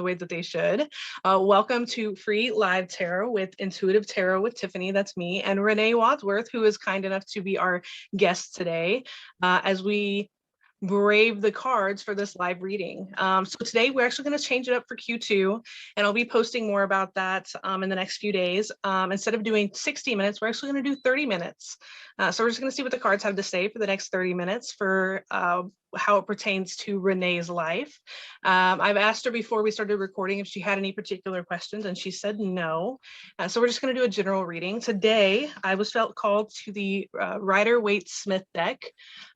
the way that they should. Welcome to Free Live Tarot with Intuitive Tarot with Tiffany. That's me, and Renee Wadsworth, who is kind enough to be our guest today as we brave the cards for this live reading. So today we're actually going to change it up for Q2, and I'll be posting more about that in the next few days. Instead of doing 60 minutes, we're actually going to do 30 minutes. So we're just going to see what the cards have to say for the next 30 minutes for how it pertains to Renee's life. I've asked her before we started recording if she had any particular questions, and she said no. So we're just going to do a general reading. Today, I was felt called to the Rider-Waite-Smith deck.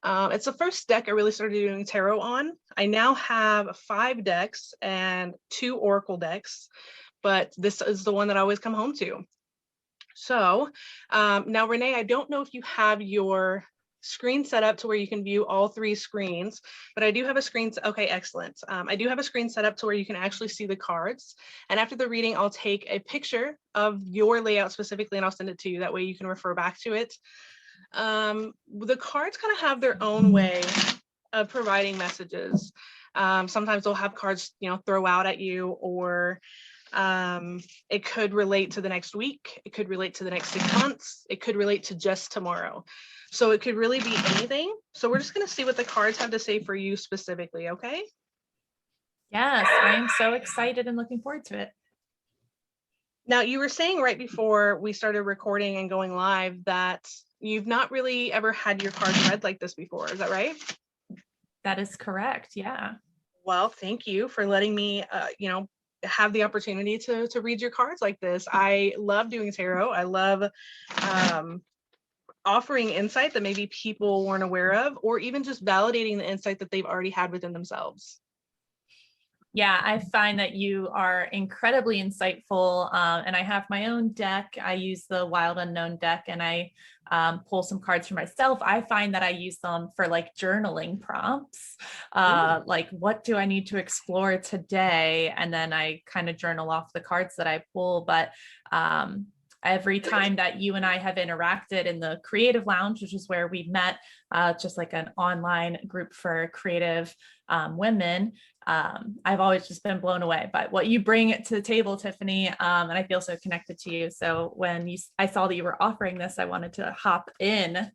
It's the first deck I really started doing tarot on. I now have 5 decks and 2 oracle decks, but this is the one that I always come home to. So now, Renee, I don't know if you have your screen set up to where you can view all 3 screens, but I do have a screen. Okay, excellent. I do have a screen set up to where you can actually see the cards. And after the reading, I'll take a picture of your layout specifically, and I'll send it to you. That way you can refer back to it. The cards kind of have their own way of providing messages. Sometimes they'll have cards, throw out at you, or it could relate to the next week. It could relate to the next 6 months. It could relate to just tomorrow. So it could really be anything. So we're just going to see what the cards have to say for you specifically. Okay. Yes, I am so excited and looking forward to it. Now, you were saying right before we started recording and going live that you've not really ever had your cards read like this before. Is that right? That is correct. Yeah. Well, thank you for letting me, have the opportunity to read your cards like this. I love doing tarot. I love offering insight that maybe people weren't aware of, or even just validating the insight that they've already had within themselves. Yeah, I find that you are incredibly insightful, and I have my own deck. I use the Wild Unknown deck, and I pull some cards for myself. I find that I use them for like journaling prompts, like what do I need to explore today? And then I kind of journal off the cards that I pull. But every time that you and I have interacted in the Creative Lounge, which is where we met, just like an online group for creative women, I've always just been blown away by what you bring to the table, Tiffany, and I feel so connected to you. So when I saw that you were offering this, I wanted to hop in.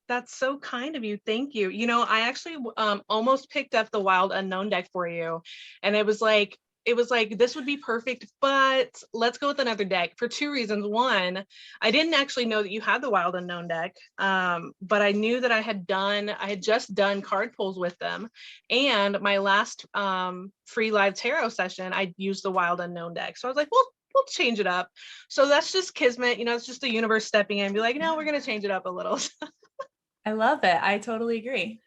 That's so kind of you. Thank you. I actually almost picked up the Wild Unknown deck for you, and it was like, this would be perfect, but let's go with another deck for 2 reasons. One, I didn't actually know that you had the Wild Unknown deck, but I knew that I had just done card pulls with them, and my last free live tarot session, I used the Wild Unknown deck. So I was like, well, we'll change it up. So that's just kismet, it's just the universe stepping in and be like, no, we're gonna change it up a little. I love it. I totally agree.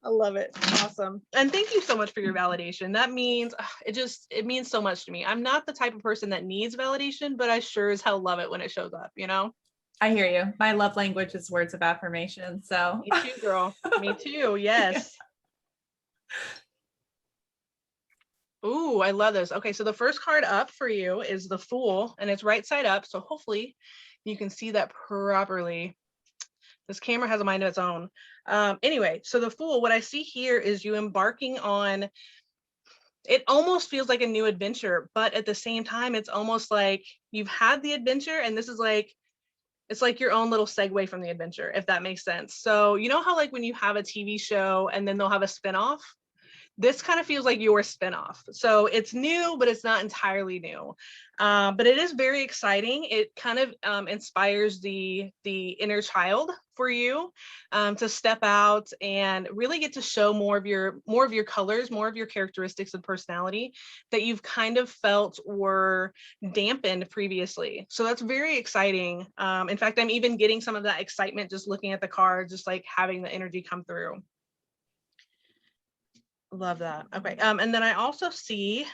I love it. Awesome. And thank you so much for your validation. That means, it means so much to me. I'm not the type of person that needs validation, but I sure as hell love it when it shows up, I hear you. My love language is words of affirmation. So me too, girl. Me too. Yes. Ooh, I love this. Okay, so the first card up for you is the Fool, and it's right side up. So hopefully you can see that properly. This camera has a mind of its own. Anyway, so the Fool, what I see here is you embarking on, it almost feels like a new adventure, but at the same time, it's almost like you've had the adventure, and this is like, it's like your own little segue from the adventure, if that makes sense. So you know how like when you have a TV show and then they'll have a spinoff? This kind of feels like your spinoff. So it's new, but it's not entirely new. But it is very exciting. It kind of inspires the inner child for you to step out and really get to show more of your colors, more of your characteristics and personality that you've kind of felt were dampened previously. So that's very exciting. In fact, I'm even getting some of that excitement just looking at the cards, just like having the energy come through. Love that. Okay. And then I also see,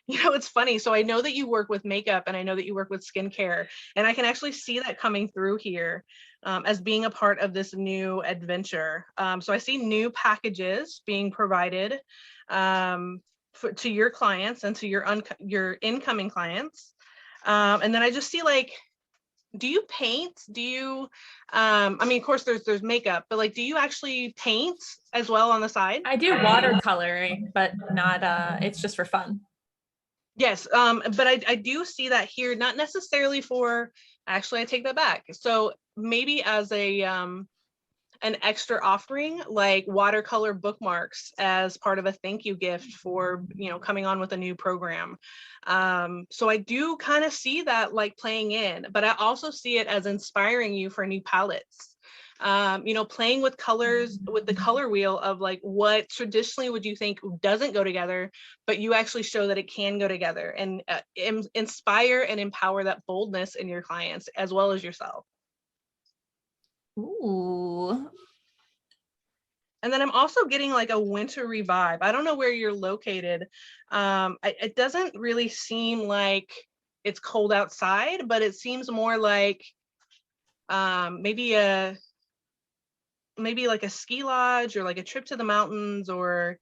it's funny. So I know that you work with makeup, and I know that you work with skincare, and I can actually see that coming through here as being a part of this new adventure. So I see new packages being provided to your clients and to your incoming clients. And then I just see like do you paint? Do you, I mean, of course there's makeup, but like, do you actually paint as well on the side? I do watercoloring, but not, it's just for fun. Yes, but I do see that here, not necessarily for, actually, I take that back. So maybe as a, an extra offering, like watercolor bookmarks as part of a thank you gift for, you know, coming on with a new program. So I do kind of see that like playing in, but I also see it as inspiring you for new palettes. You know, playing with colors, with the color wheel of like what traditionally would you think doesn't go together, but you actually show that it can go together, and inspire and empower that boldness in your clients as well as yourself. Ooh. And then I'm also getting like a wintry vibe. I don't know where you're located. It doesn't really seem like it's cold outside, but it seems more like maybe like a ski lodge, or like a trip to the mountains, or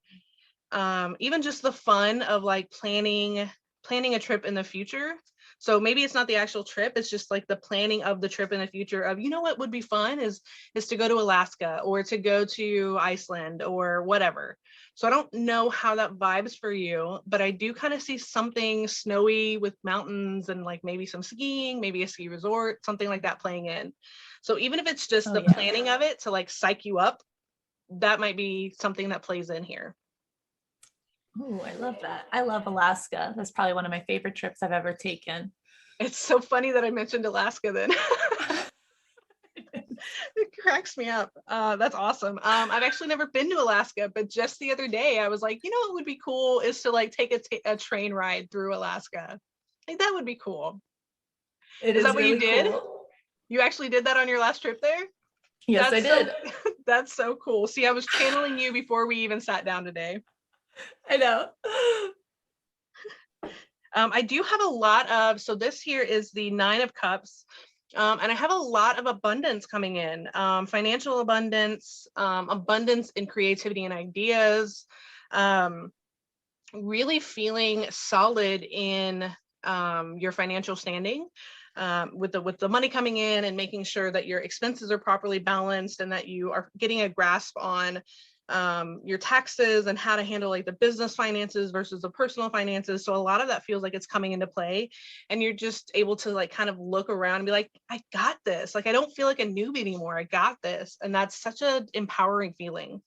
even just the fun of like planning a trip in the future. So maybe it's not the actual trip, it's just like the planning of the trip in the future of, you know, what would be fun is to go to Alaska, or to go to Iceland, or whatever. So I don't know how that vibes for you, but I do kind of see something snowy with mountains and like maybe some skiing, maybe a ski resort, something like that playing in. So even if it's just Oh, the yeah. planning of it to like psych you up, that might be something that plays in here. Oh, I love that. I love Alaska. That's probably one of my favorite trips I've ever taken. It's so funny that I mentioned Alaska then. It cracks me up. That's awesome. I've actually never been to Alaska, but just the other day I was like, you know what would be cool is to like take a train ride through Alaska. Like that would be cool. It Is is that what you really did? cool. You actually did that on your last trip there? Yes, I That's so did. that's so cool. See, I was channeling you before we even sat down today. I know. I do have a lot of, so this here is the 9 of Cups. And I have a lot of abundance coming in, financial abundance, abundance in creativity and ideas, really feeling solid in your financial standing, with the money coming in, and making sure that your expenses are properly balanced, and that you are getting a grasp on your taxes and how to handle like the business finances versus the personal finances. So a lot of that feels like it's coming into play, and you're just able to like kind of look around and be like, I got this. Like I don't feel like a newbie anymore. I got this. And that's such an empowering feeling.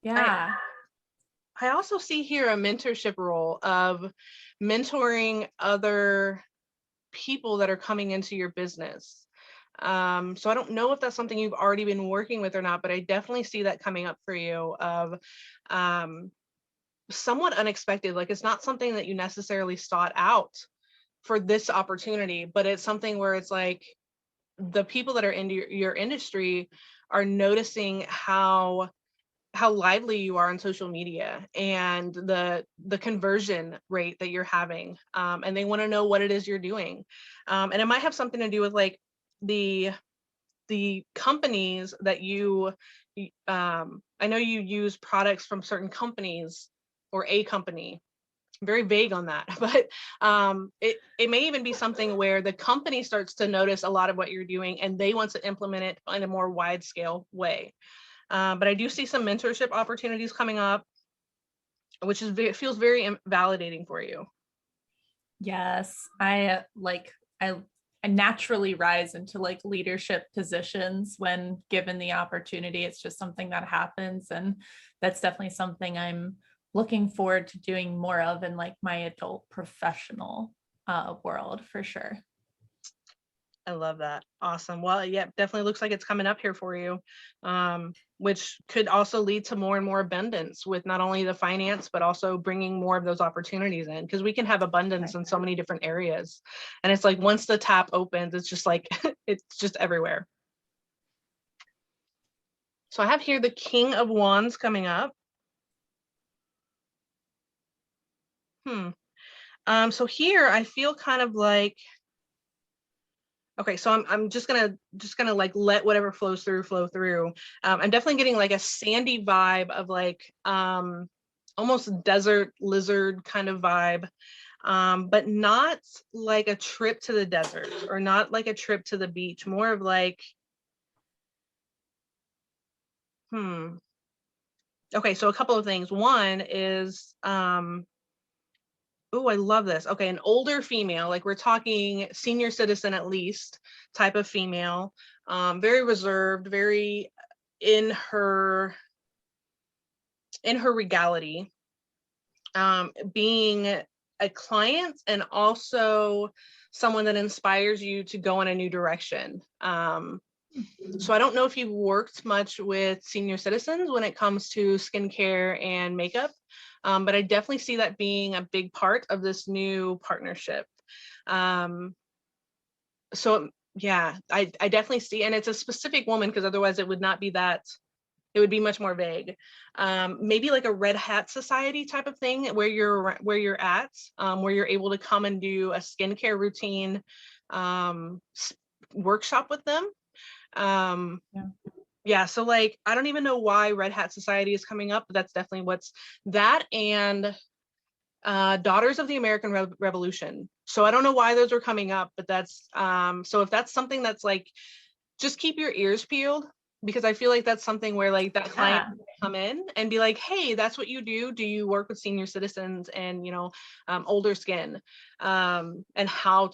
I Yeah. I also see here a mentorship role of mentoring other people that are coming into your business. So I don't know if that's something you've already been working with or not, but I definitely see that coming up for you of um, somewhat unexpected. Like it's not something that you necessarily sought out for this opportunity, but it's something where it's like the people that are in your industry are noticing how lively you are on social media, and the conversion rate that you're having, and they want to know what it is you're doing, and it might have something to do with like the companies that you I know you use products from certain companies, or a company. I'm very vague on that, but it may even be something where the company starts to notice a lot of what you're doing, and they want to implement it in a more wide scale way. But I do see some mentorship opportunities coming up, which is it feels very validating for you. Yes. I naturally rise into like leadership positions when given the opportunity. It's just something that happens. And that's definitely something I'm looking forward to doing more of in like my adult professional world for sure. I love that. Awesome. Well, yeah, definitely looks like it's coming up here for you, which could also lead to more and more abundance with not only the finance, but also bringing more of those opportunities in, because we can have abundance in so many different areas. And it's like once the tap opens, it's just like, it's just everywhere. So I have here the King of Wands coming up. So here I feel kind of like, okay, so I'm just gonna like let whatever flows through flow through. I'm definitely getting like a sandy vibe of like almost desert lizard kind of vibe. but not like a trip to the desert or not like a trip to the beach, more of like, okay, so a couple of things. One is, oh, I love this. Okay, an older female, like we're talking senior citizen at least type of female, very reserved, very in her regality, being a client and also someone that inspires you to go in a new direction. So I don't know if you've worked much with senior citizens when it comes to skincare and makeup, but I definitely see that being a big part of this new partnership. So yeah, I definitely see, and it's a specific woman because otherwise it would not be that, it would be much more vague. Maybe like a red hat society type of thing where you're at, where you're able to come and do a skincare routine workshop with them. Yeah, so like I don't even know why Red Hat Society is coming up, but that's definitely what's that, and Daughters of the American Revolution. So I don't know why those are coming up, but that's so if that's something that's like, just keep your ears peeled, because I feel like that's something where like that client will come in and be like, hey, that's what you do. Do you work with senior citizens and, you know, older skin, and how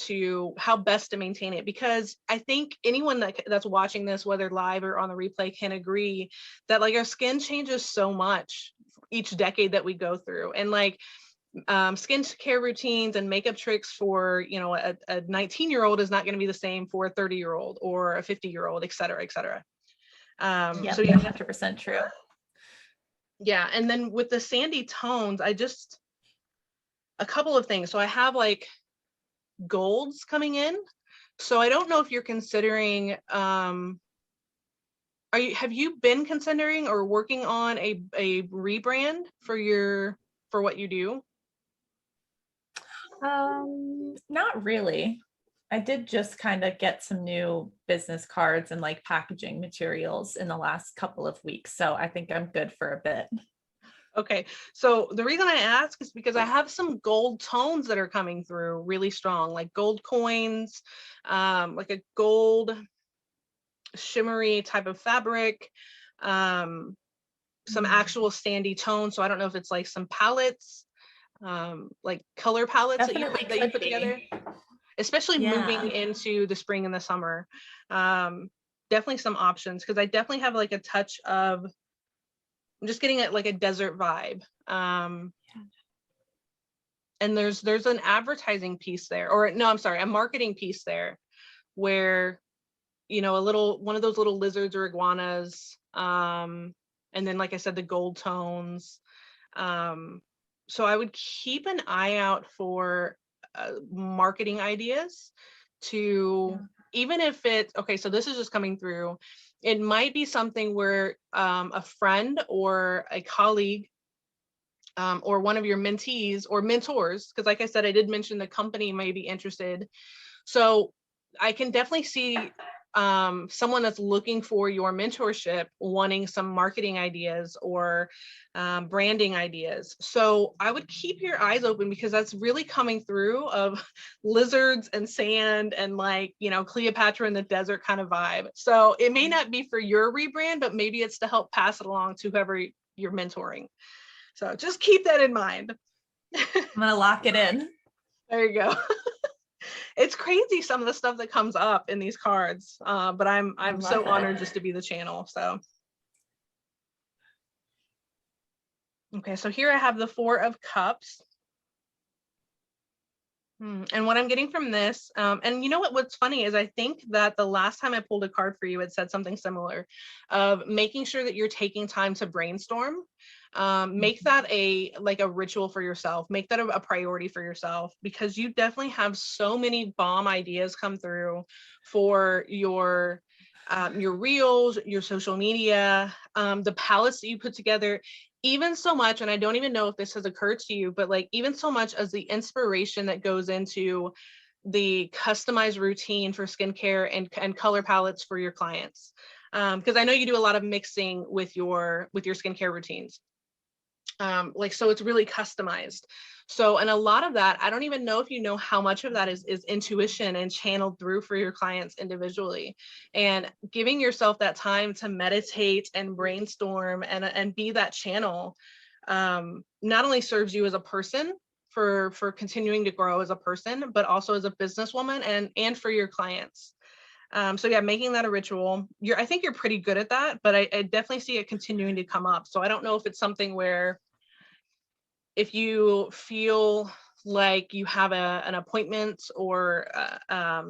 best to maintain it? Because I think anyone that's watching this, whether live or on the replay, can agree that like our skin changes so much each decade that we go through. And like, skincare routines and makeup tricks for, you know, a 19-year-old is not going to be the same for a 30-year-old or a 50-year-old, et cetera, et cetera. Yeah, so yeah, 100% true. Yeah, and then with the sandy tones, a couple of things. So I have like golds coming in. So I don't know if you're considering, have you been considering or working on a rebrand for what you do? Not really. I did just kind of get some new business cards and like packaging materials in the last couple of weeks. So I think I'm good for a bit. Okay, so the reason I ask is because I have some gold tones that are coming through really strong, like gold coins, like a gold shimmery type of fabric, some actual sandy tones. So I don't know if it's like some palettes, like color palettes Definitely that you could put be. together, especially moving into the spring and the summer. Definitely some options, because I definitely have like a touch of, I'm just getting it like a desert vibe. And there's an advertising piece there, or no, I'm sorry, a marketing piece there, where, you know, one of those little lizards or iguanas, and then like I said, the gold tones. So I would keep an eye out for marketing ideas to, even if it's okay, so this is just coming through, it might be something where a friend or a colleague, or one of your mentees or mentors, because like I said, I did mention the company may be interested. So I can definitely see someone that's looking for your mentorship wanting some marketing ideas or branding ideas. So I would keep your eyes open, because that's really coming through of lizards and sand and like, you know, Cleopatra in the desert kind of vibe. So it may not be for your rebrand, but maybe it's to help pass it along to whoever you're mentoring. So just keep that in mind. I'm gonna lock it in. There you go. It's crazy some of the stuff that comes up in these cards, but I'm so honored just to be the channel. So okay, so here I have the Four of Cups. And what I'm getting from this, and you know what's funny is I think that the last time I pulled a card for you, it said something similar, of making sure that you're taking time to brainstorm. Make that a ritual for yourself. Make that a priority for yourself, because you definitely have so many bomb ideas come through for your reels, your social media, the palettes that you put together, even so much, and I don't even know if this has occurred to you, but like even so much as the inspiration that goes into the customized routine for skincare and color palettes for your clients. Because I know you do a lot of mixing with your skincare routines. Like, so it's really customized. So, and a lot of that, I don't even know if you know how much of that is intuition and channeled through for your clients individually, and giving yourself that time to meditate and brainstorm and be that channel, not only serves you as a person for continuing to grow as a person, but also as a businesswoman and for your clients. So yeah, making that a ritual. I think you're pretty good at that, but I definitely see it continuing to come up. So I don't know if it's something where, if you feel like you have an appointment, or I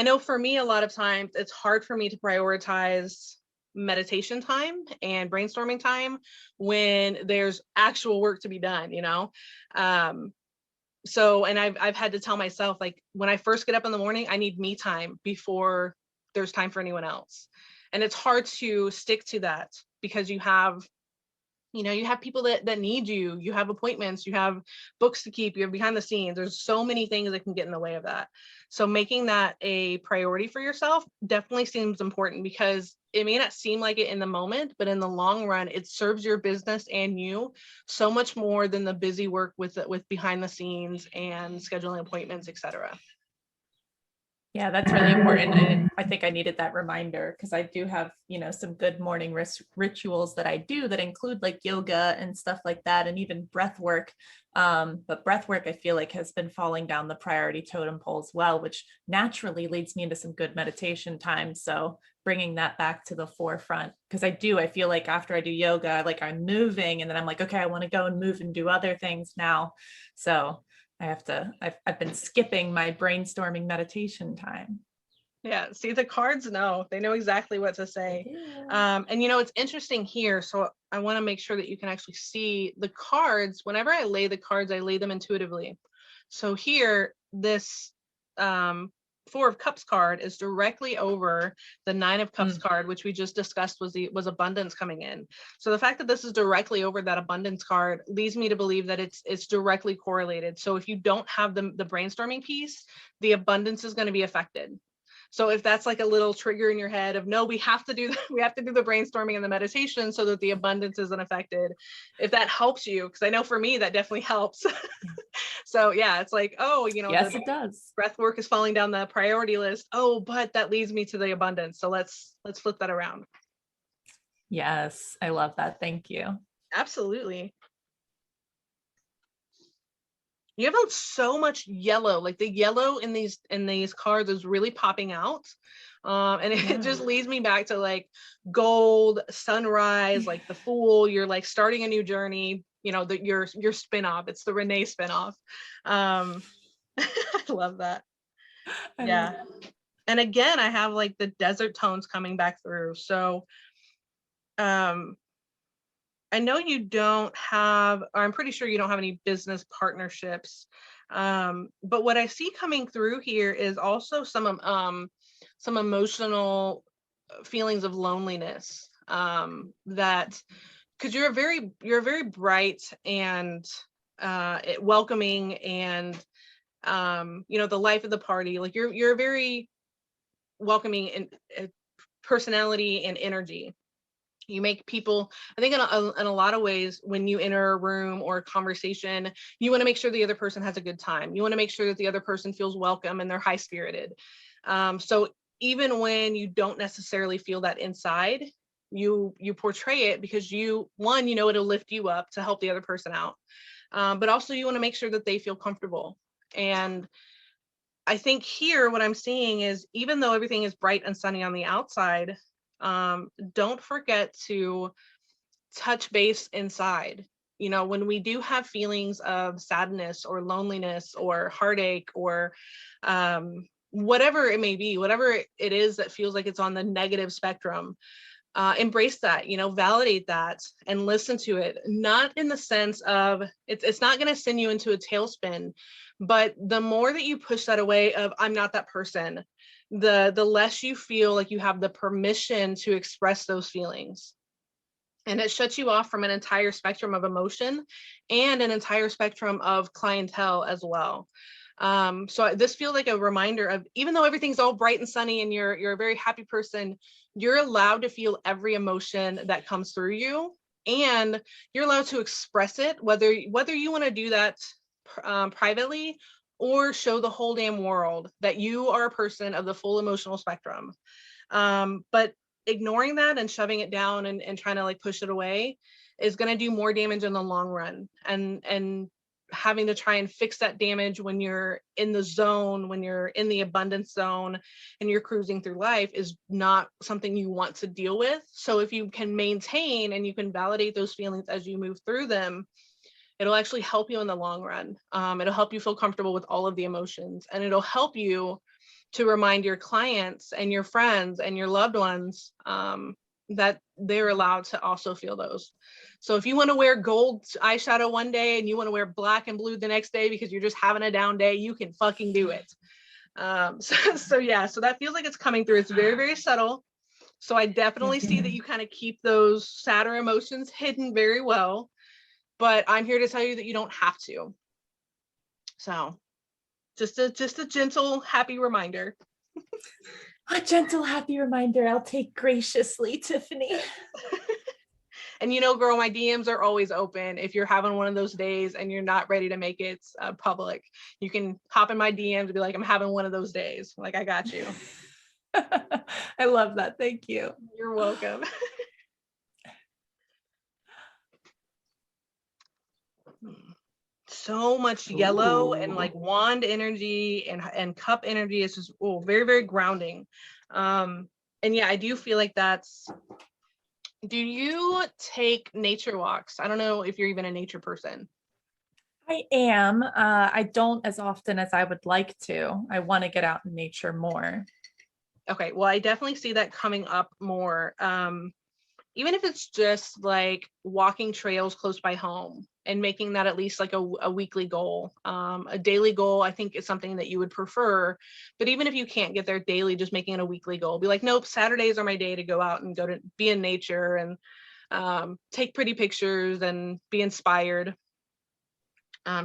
know for me, a lot of times it's hard for me to prioritize meditation time and brainstorming time when there's actual work to be done, you know? So, and I've had to tell myself, like, when I first get up in the morning, I need me time before there's time for anyone else. And it's hard to stick to that because you have people that need you, you have appointments, you have books to keep, you have behind the scenes, there's so many things that can get in the way of that. So making that a priority for yourself definitely seems important, because it may not seem like it in the moment, but in the long run, it serves your business and you so much more than the busy work with behind the scenes and scheduling appointments, etc. Yeah, that's really important. I think I needed that reminder, because I do have, some good morning rituals that I do that include like yoga and stuff like that, and even breath work. But breath work, I feel like, has been falling down the priority totem pole as well, which naturally leads me into some good meditation time. So bringing that back to the forefront, because I feel like after I do yoga, like I'm moving, and then I'm like, okay, I want to go and move and do other things now. So I've been skipping my brainstorming meditation time. Yeah, see, the cards know, they know exactly what to say. And it's interesting here. So I want to make sure that you can actually see the cards. Whenever I lay the cards, I lay them intuitively. So here, this Four of Cups card is directly over the Nine of Cups card, which we just discussed was abundance coming in. So the fact that this is directly over that abundance card leads me to believe that it's directly correlated. So if you don't have the brainstorming piece, the abundance is going to be affected. So if that's like a little trigger in your head of, no, we have to do the brainstorming and the meditation so that the abundance isn't affected. If that helps you, because I know for me that definitely helps. So yeah, it's like, oh, yes, it does. Breath work is falling down the priority list. Oh, but that leads me to the abundance. So let's flip that around. Yes, I love that. Thank you. Absolutely. You have so much yellow, like the yellow in these cards is really popping out. And it just leads me back to like gold, sunrise, like the Fool. You're like starting a new journey, your spinoff. It's the Renee spinoff. I love that. Yeah. And again, I have like the desert tones coming back through. So I know you don't have, or I'm pretty sure you don't have any business partnerships. But what I see coming through here is also some emotional feelings of loneliness, that, because you're a very bright and welcoming, and the life of the party. Like you're a very welcoming in personality and energy. You make people, I think in a lot of ways, when you enter a room or a conversation, you want to make sure the other person has a good time. You want to make sure that the other person feels welcome and they're high spirited. So even when you don't necessarily feel that inside, you portray it because it'll lift you up to help the other person out. But also you want to make sure that they feel comfortable. And I think here what I'm seeing is, even though everything is bright and sunny on the outside, don't forget to touch base inside. When we do have feelings of sadness or loneliness or heartache or whatever it may be, whatever it is that feels like it's on the negative spectrum, embrace that, validate that and listen to it. Not in the sense of it's not going to send you into a tailspin, but the more that you push that away of, I'm not that person, the less you feel like you have the permission to express those feelings. And it shuts you off from an entire spectrum of emotion and an entire spectrum of clientele as well. So this feels like a reminder of, even though everything's all bright and sunny and you're a very happy person, you're allowed to feel every emotion that comes through you. and you're allowed to express it, whether you want to do that privately or show the whole damn world that you are a person of the full emotional spectrum. But ignoring that and shoving it down and trying to like push it away is going to do more damage in the long run. And having to try and fix that damage when you're in the zone, when you're in the abundance zone and you're cruising through life, is not something you want to deal with. So if you can maintain and you can validate those feelings as you move through them, it'll actually help you in the long run. It'll help you feel comfortable with all of the emotions, and it'll help you to remind your clients and your friends and your loved ones that they're allowed to also feel those. So if you want to wear gold eyeshadow one day and you want to wear black and blue the next day because you're just having a down day, you can fucking do it. So yeah, so that feels like it's coming through. It's very, very subtle. So I definitely see that you kind of keep those sadder emotions hidden very well, but I'm here to tell you that you don't have to. So just a gentle, happy reminder. A gentle, happy reminder I'll take graciously, Tiffany. And you know, girl, my DMs are always open. If you're having one of those days and you're not ready to make it public, you can hop in my DMs and be like, I'm having one of those days. Like, I got you. I love that. Thank you. You're welcome. So much yellow and like wand energy and cup energy. Is just very, very grounding. And yeah, I do feel like that's. Do you take nature walks? I don't know if you're even a nature person. I am. I don't as often as I would like to. I want to get out in nature more. Okay, well, I definitely see that coming up more. Even if it's just like walking trails close by home and making that at least like a weekly goal. A daily goal, I think, is something that you would prefer. But even if you can't get there daily, just making it a weekly goal. Be like, nope, Saturdays are my day to go out and go to be in nature and take pretty pictures and be inspired.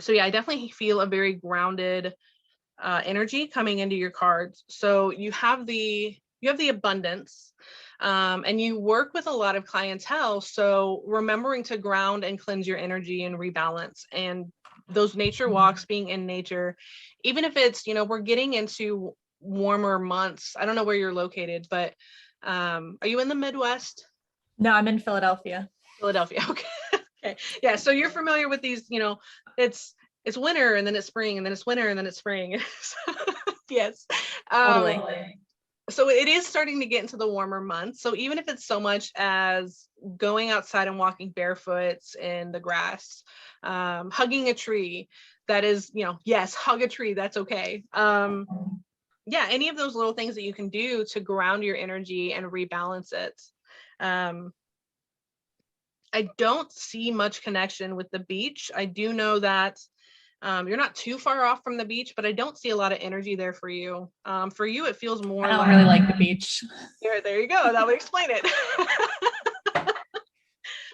So yeah, I definitely feel a very grounded energy coming into your cards. So you have the abundance, and you work with a lot of clientele. So remembering to ground and cleanse your energy and rebalance, and those nature walks, being in nature, even if it's, we're getting into warmer months. I don't know where you're located, but are you in the Midwest? No, I'm in Philadelphia. Philadelphia. Okay. Okay. Yeah. So you're familiar with these, it's winter and then it's spring and then it's winter and then it's spring. Yes. Totally. So it is starting to get into the warmer months. So even if it's so much as going outside and walking barefoot in the grass, hugging a tree, that is, yes, hug a tree. That's okay. Yeah. Any of those little things that you can do to ground your energy and rebalance it. I don't see much connection with the beach. I do know that you're not too far off from the beach, but I don't see a lot of energy there for you. For you, it feels more I don't really like the beach. Yeah, there you go. That would explain it.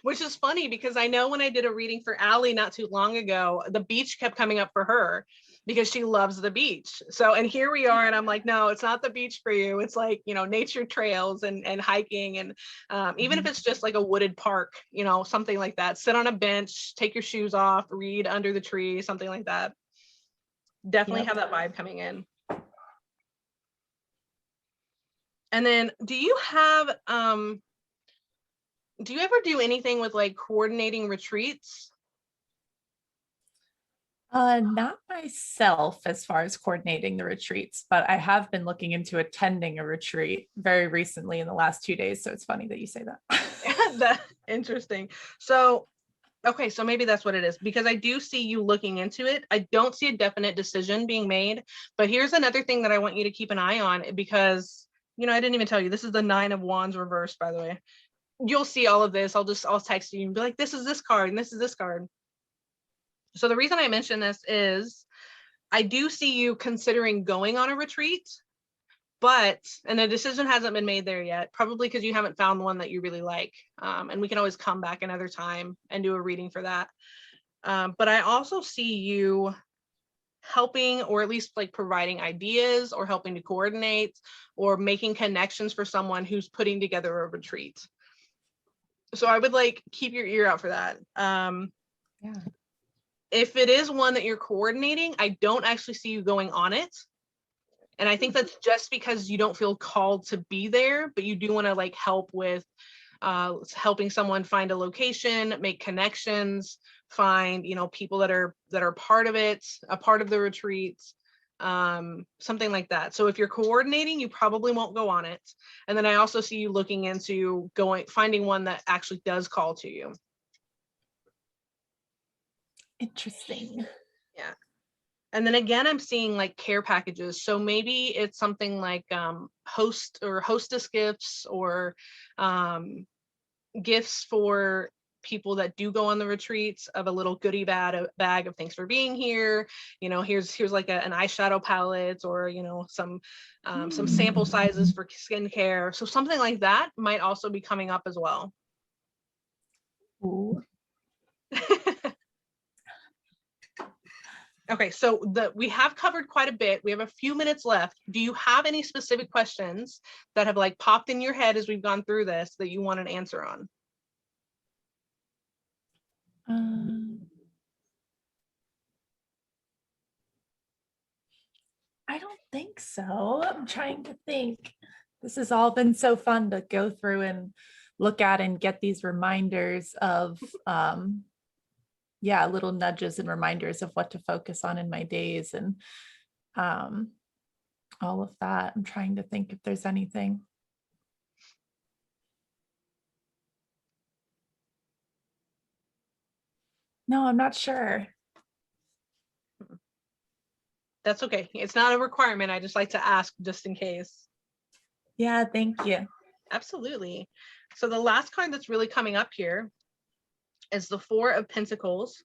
Which is funny because I know when I did a reading for Allie not too long ago, the beach kept coming up for her because she loves the beach. So, and here we are, and I'm like, no, it's not the beach for you. It's like, nature trails and hiking. And even if it's just like a wooded park, something like that, sit on a bench, take your shoes off, read under the tree, something like that. Definitely have that vibe coming in. And then do you ever do anything with like coordinating retreats? Not myself as far as coordinating the retreats, but I have been looking into attending a retreat very recently in the last 2 days. So it's funny that you say that. That's interesting. So, okay, so maybe that's what it is, because I do see you looking into it. I don't see a definite decision being made, but here's another thing that I want you to keep an eye on, because, I didn't even tell you, this is the 9 of Wands reversed, by the way. You'll see all of this. I'll text you and be like, this is this card and this is this card. So the reason I mention this is I do see you considering going on a retreat, and the decision hasn't been made there yet, probably because you haven't found one that you really like. And we can always come back another time and do a reading for that. But I also see you helping, or at least like providing ideas or helping to coordinate or making connections for someone who's putting together a retreat. So I would like keep your ear out for that. Yeah. If it is one that you're coordinating, I don't actually see you going on it. And I think that's just because you don't feel called to be there, but you do want to like help with helping someone find a location, make connections, find, you know, people that are part of it, a part of the retreats, something like that. So if you're coordinating, you probably won't go on it. And then I also see you looking into finding one that actually does call to you. Interesting. Yeah. And then again, I'm seeing like care packages. So maybe it's something like host or hostess gifts, or gifts for people that do go on the retreats, of a little goodie bag of thanks for being here. You know, here's like an eyeshadow palette, or, you know, some sample sizes for skincare. So something like that might also be coming up as well. Ooh. Okay, so we have covered quite a bit. We have a few minutes left. Do you have any specific questions that have like popped in your head as we've gone through this that you want an answer on? I don't think so. I'm trying to think. This has all been so fun to go through and look at and get these reminders of yeah, little nudges and reminders of what to focus on in my days, and all of that. I'm trying to think if there's anything. No, I'm not sure. That's okay. It's not a requirement. I just like to ask just in case. Yeah, thank you. Absolutely. So the last card that's really coming up here is the Four of Pentacles.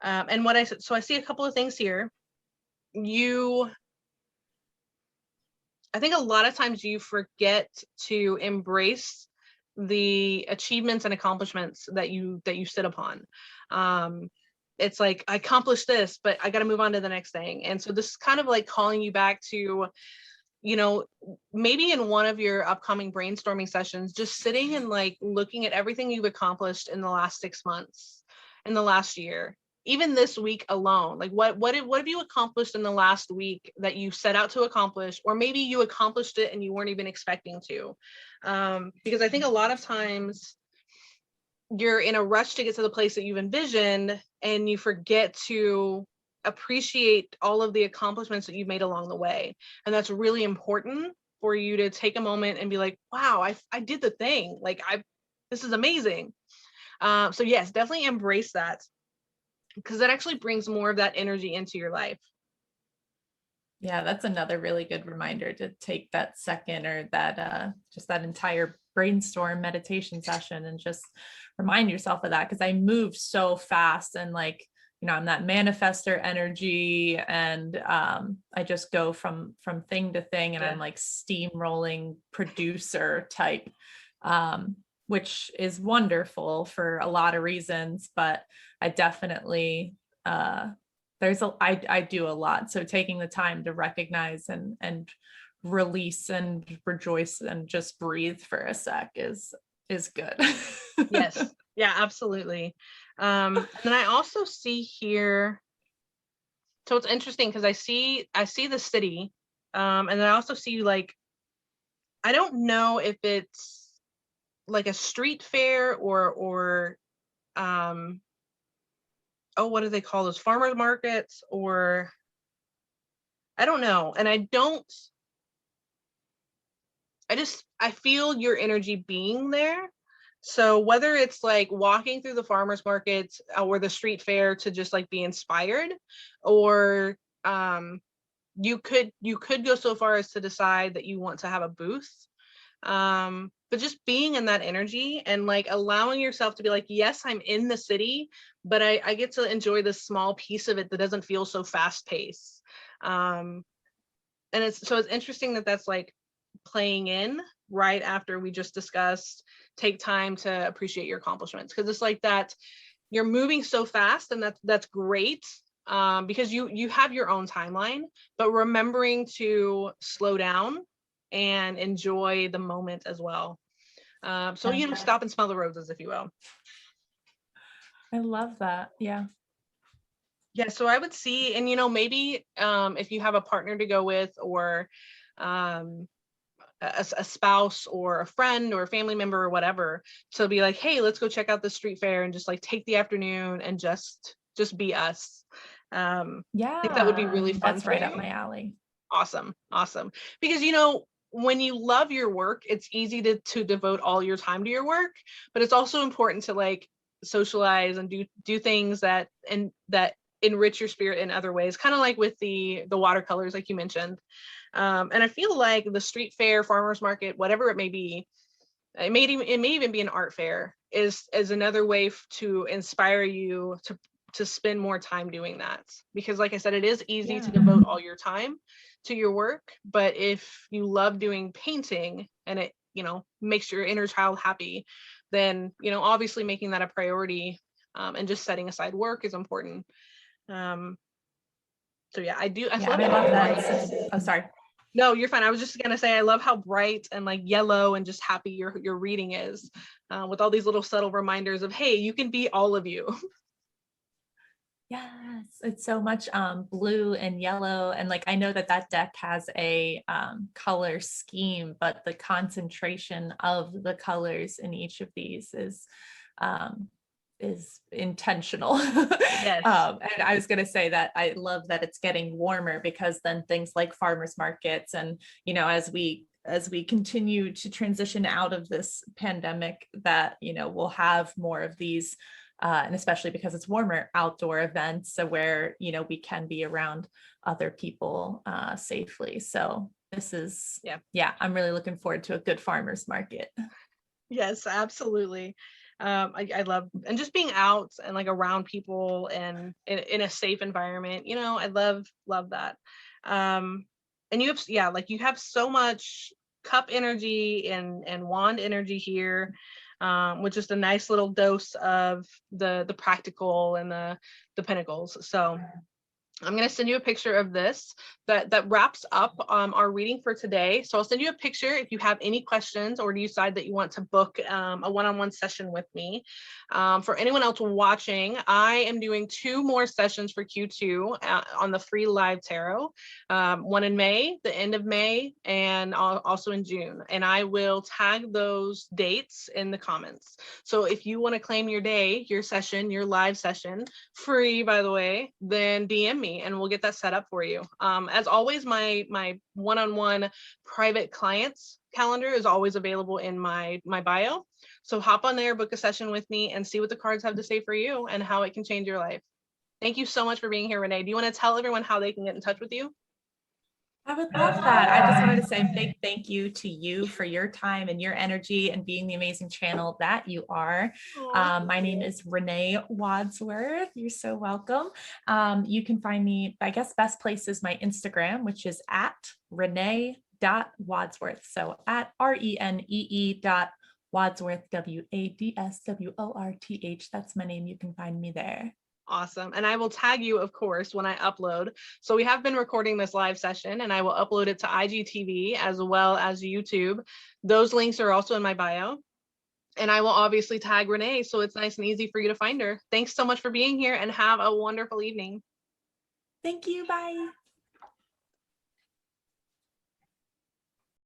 And what I said, so I see a couple of things here. I think a lot of times you forget to embrace the achievements and accomplishments that you sit upon. It's like, I accomplished this, but I got to move on to the next thing. And so this is kind of like calling you back to, you know, maybe in one of your upcoming brainstorming sessions, just sitting and like looking at everything you've accomplished in the last 6 months, in the last year, even this week alone. Like what have you accomplished in the last week that you set out to accomplish, or maybe you accomplished it and you weren't even expecting to? Because I think a lot of times you're in a rush to get to the place that you've envisioned, and you forget to appreciate all of the accomplishments that you've made along the way. And that's really important for you to take a moment and be like, wow, I did the thing. Like, this is amazing. So yes, definitely embrace that, because that actually brings more of that energy into your life. Yeah, that's another really good reminder to take that second, or that just that entire brainstorm meditation session, and just remind yourself of that, because I move so fast, and like, you know, I'm that manifester energy, and I just go from thing to thing, and I'm like steamrolling producer type, which is wonderful for a lot of reasons, but I definitely I do a lot. So taking the time to recognize and release and rejoice and just breathe for a sec is good. Yes. Yeah, absolutely. And then I also see here, so it's interesting because I see the city, and then I also see, like, I don't know if it's like a street fair, or oh, what do they call those, farmers markets, or I don't know. And I feel your energy being there. So whether it's like walking through the farmers markets, or the street fair to just like be inspired, or you could go so far as to decide that you want to have a booth. But just being in that energy and like allowing yourself to be like, yes, I'm in the city, but I get to enjoy this small piece of it that doesn't feel so fast paced. And it's interesting that that's like playing in right after we just discussed take time to appreciate your accomplishments, because it's like that you're moving so fast, and that's great, because you have your own timeline, but remembering to slow down and enjoy the moment as well. So, you know, stop and smell the roses, if you will. I love that. Yeah. Yeah, so I would see, and you know, maybe if you have a partner to go with, or um, a spouse or a friend or a family member or whatever, to be like, hey, let's go check out the street fair and just like take the afternoon and just be us. I think that would be really Yeah, fun that's for right you. up my alley. Awesome, awesome. Because you know, when you love your work, it's easy to devote all your time to your work, but it's also important to like socialize and do things that enrich your spirit in other ways, kind of like with the watercolors like you mentioned. And I feel like the street fair, farmers market, whatever it may be, it may even be an art fair, is another way to inspire you to spend more time doing that. Because like I said, it is easy to Yeah. devote all your time to your work, but if you love doing painting and it, you know, makes your inner child happy, then, you know, obviously making that a priority, and just setting aside work is important. Um, so yeah, I Yeah, love and I it. love that. Oh, sorry. No, you're fine. I was just gonna say I love how bright and like yellow and just happy your reading is, with all these little subtle reminders of, hey, you can be all of you. Yes, it's so much blue and yellow, and like I know that that deck has a color scheme, but the concentration of the colors in each of these um, is intentional. Yes. And I was going to say that I love that it's getting warmer, because then things like farmers markets, and you know, as we continue to transition out of this pandemic, that you know we'll have more of these, and especially because it's warmer, outdoor events, so where you know we can be around other people safely. So this is, yeah, I'm really looking forward to a good farmers market. Yes, absolutely. I love, and just being out and like around people and in a safe environment, you know, I love that. And you have, yeah, like you have so much cup energy and wand energy here, with just a nice little dose of the practical and the pinnacles. So I'm going to send you a picture of this that wraps up our reading for today. So I'll send you a picture if you have any questions or you decide that you want to book a one-on-one session with me. For anyone else watching, I am doing 2 more sessions for Q2 on the free live tarot, one in May, the end of May, and also in June. And I will tag those dates in the comments. So if you want to claim your day, your session, your live session, free by the way, then DM me and we'll get that set up for you. As always, my one-on-one private clients calendar is always available in my bio. So hop on there, book a session with me, and see what the cards have to say for you and how it can change your life. Thank you so much for being here, Renee. Do you want to tell everyone how they can get in touch with you? I would love that. I just wanted to say a big thank you to you for your time and your energy and being the amazing channel that you are. My name is Renee Wadsworth. You're so welcome. You can find me, I guess best place is my Instagram, which is at Renee.Wadsworth. So at RENEE.Wadsworth, WADSWORTH. That's my name. You can find me there. Awesome. And I will tag you, of course, when I upload. So we have been recording this live session and I will upload it to IGTV as well as YouTube. Those links are also in my bio. And I will obviously tag Renee so it's nice and easy for you to find her. Thanks so much for being here and have a wonderful evening. Thank you. Bye.